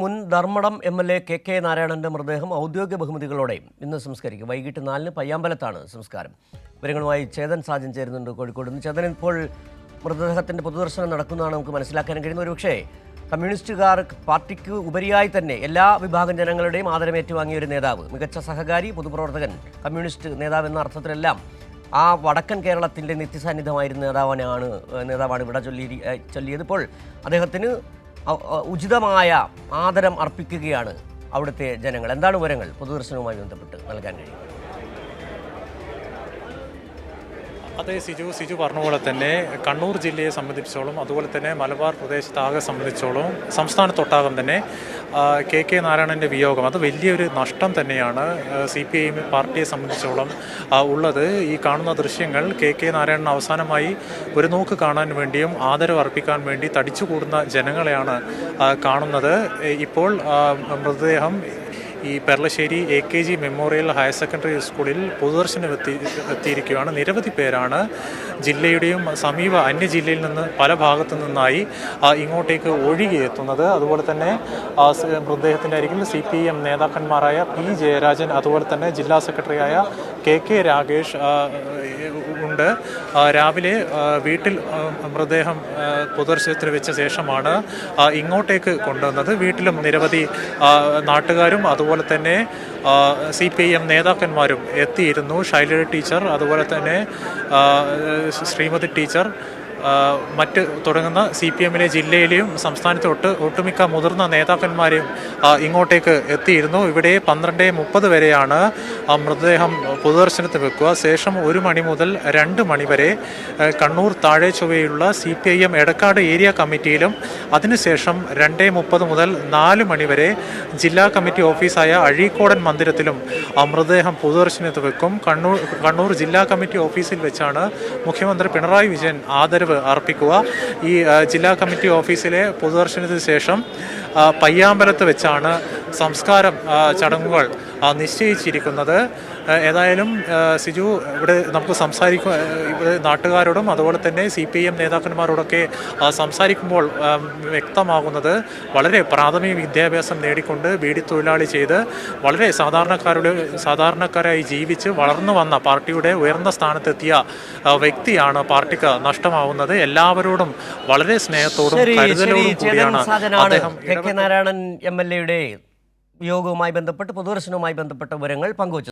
മുൻ Dharmadam MLA. K നാരായണന്റെ മൃതദേഹം ഔദ്യോഗിക ബഹുമതികളോടെ ഇന്ന് സംസ്കരിക്കും. വൈകിട്ട് 4-ന് പയ്യാമ്പലത്താണ് സംസ്കാരം. വിവരങ്ങളുമായി ചേതൻ സാജൻ ചേരുന്നുണ്ട് കോഴിക്കോട് നിന്ന്. ചേതൻ, ഇപ്പോൾ മൃതദേഹത്തിന്റെ പൊതുദർശനം നടക്കുന്നതാണ് നമുക്ക് മനസ്സിലാക്കാൻ കഴിയുന്ന. ഒരുപക്ഷേ കമ്മ്യൂണിസ്റ്റുകാർ പാർട്ടിക്ക് ഉപരിയായി തന്നെ എല്ലാ വിഭാഗം ജനങ്ങളുടെയും ആദരം ഏറ്റുവാങ്ങിയ ഒരു നേതാവ്, മികച്ച സഹകാരി, പൊതുപ്രവർത്തകൻ, കമ്മ്യൂണിസ്റ്റ് നേതാവ് എന്ന അർത്ഥത്തിലെല്ലാം ആ വടക്കൻ കേരളത്തിൻ്റെ നിത്യസാന്നിധ്യമായിരുന്ന നേതാവാണ് ഇവിടെ ചൊല്ലിയത്. ഇപ്പോൾ അദ്ദേഹത്തിന് ഉചിതമായ ആദരം അർപ്പിക്കുകയാണ് അവിടുത്തെ ജനങ്ങൾ. എന്താണ് വിവരങ്ങൾ പൊതുദർശനവുമായി ബന്ധപ്പെട്ട് നൽകാൻ കഴിയും? അതെ, സിജു പറഞ്ഞ പോലെ തന്നെ കണ്ണൂർ ജില്ലയെ സംബന്ധിച്ചോളം, അതുപോലെ തന്നെ മലബാർ പ്രദേശത്താകെ സംബന്ധിച്ചോളം, സംസ്ഥാനത്തൊട്ടാകം തന്നെ കെ നാരായണൻ്റെ വിയോഗം അത് വലിയൊരു നഷ്ടം തന്നെയാണ് CPI പാർട്ടിയെ സംബന്ധിച്ചോളം ഉള്ളത്. ഈ കാണുന്ന ദൃശ്യങ്ങൾ കെ നാരായണൻ അവസാനമായി ഒരു നോക്ക് കാണാൻ വേണ്ടിയും ആദരവ് അർപ്പിക്കാൻ വേണ്ടി തടിച്ചുകൂടുന്ന ജനങ്ങളെയാണ് കാണുന്നത്. ഇപ്പോൾ മൃതദേഹം ഈ Peralassery AKG memorial higher secondary സ്കൂളിൽ പൊതുദർശനം എത്തിയിരിക്കുകയാണ്. നിരവധി പേരാണ് ജില്ലയുടെയും സമീപ അന്യജില്ലയിൽ നിന്ന് പല ഭാഗത്തു നിന്നായി ഇങ്ങോട്ടേക്ക് ഒഴുകിയെത്തുന്നത്. അതുപോലെ തന്നെ മൃതദേഹത്തിൻ്റെ അരികിൽ CPM നേതാക്കന്മാരായ P ജയരാജൻ, അതുപോലെ തന്നെ ജില്ലാ സെക്രട്ടറിയായ K രാഗേഷ് ഉണ്ട്. രാവിലെ വീട്ടിൽ മൃതദേഹം പൊതുദർശനത്തിന് വെച്ച ശേഷമാണ് ഇങ്ങോട്ടേക്ക് കൊണ്ടുവന്നത്. വീട്ടിലും നിരവധി നാട്ടുകാരും അതുപോലെ തന്നെ CPIM നേതാക്കന്മാരും എത്തിയിരുന്നു. ശൈലജ ടീച്ചർ, അതുപോലെ തന്നെ ശ്രീമതി ടീച്ചർ, മറ്റ് തുടങ്ങുന്ന CPM ജില്ലയിലെയും സംസ്ഥാനത്തെ ഒട്ടുമിക്ക മുതിർന്ന നേതാക്കന്മാരെയും ഇങ്ങോട്ടേക്ക് എത്തിയിരുന്നു. ഇവിടെ 12:30 വരെയാണ് മൃതദേഹം പൊതുദർശനത്തിന് വെക്കുക. ശേഷം 1 മണി മുതൽ 2 മണി വരെ കണ്ണൂർ താഴെ ചൊവ്വയിലുള്ള CPIM എടക്കാട് ഏരിയ കമ്മിറ്റിയിലും, അതിനുശേഷം 2:30 മുതൽ 4 മണി വരെ ജില്ലാ കമ്മിറ്റി ഓഫീസായ അഴീക്കോടൻ മന്ദിരത്തിലും മൃതദേഹം പൊതുദർശനത്തിന് വെക്കും. കണ്ണൂർ ജില്ലാ കമ്മിറ്റി ഓഫീസിൽ വെച്ചാണ് മുഖ്യമന്ത്രി പിണറായി വിജയൻ ആദരവ് അർപ്പിക്കുക. ഈ ജില്ലാ കമ്മിറ്റി ഓഫീസിലെ പൊതുദർശനത്തിന് ശേഷം പയ്യാമ്പലത്ത് വെച്ചാണ് സംസ്കാരം ചടങ്ങുകൾ നിശ്ചയിച്ചിരിക്കുന്നത്. ഏതായാലും സിജു, ഇവിടെ നമുക്ക് ഇവിടെ നാട്ടുകാരോടും അതുപോലെ തന്നെ CPIM നേതാക്കന്മാരോടൊക്കെ സംസാരിക്കുമ്പോൾ വ്യക്തമാകുന്നത് വളരെ പ്രാഥമിക വിദ്യാഭ്യാസം നേടിക്കൊണ്ട് ബീഡി തൊഴിലാളി ചെയ്ത് വളരെ സാധാരണക്കാരായി ജീവിച്ച് വളർന്നു വന്ന പാർട്ടിയുടെ ഉയർന്ന സ്ഥാനത്തെത്തിയ വ്യക്തിയാണ് പാർട്ടിക്ക് നഷ്ടമാവുന്നത്. എല്ലാവരോടും വളരെ സ്നേഹത്തോടും കരുതലോടും കൂടിയാണ് അദ്ദേഹം. കെ നാരായണൻ MLA യുടെ വിയോഗവുമായി ബന്ധപ്പെട്ട് പൊതുദർശനവുമായി ബന്ധപ്പെട്ട വിവരങ്ങൾ പങ്കുവച്ചു.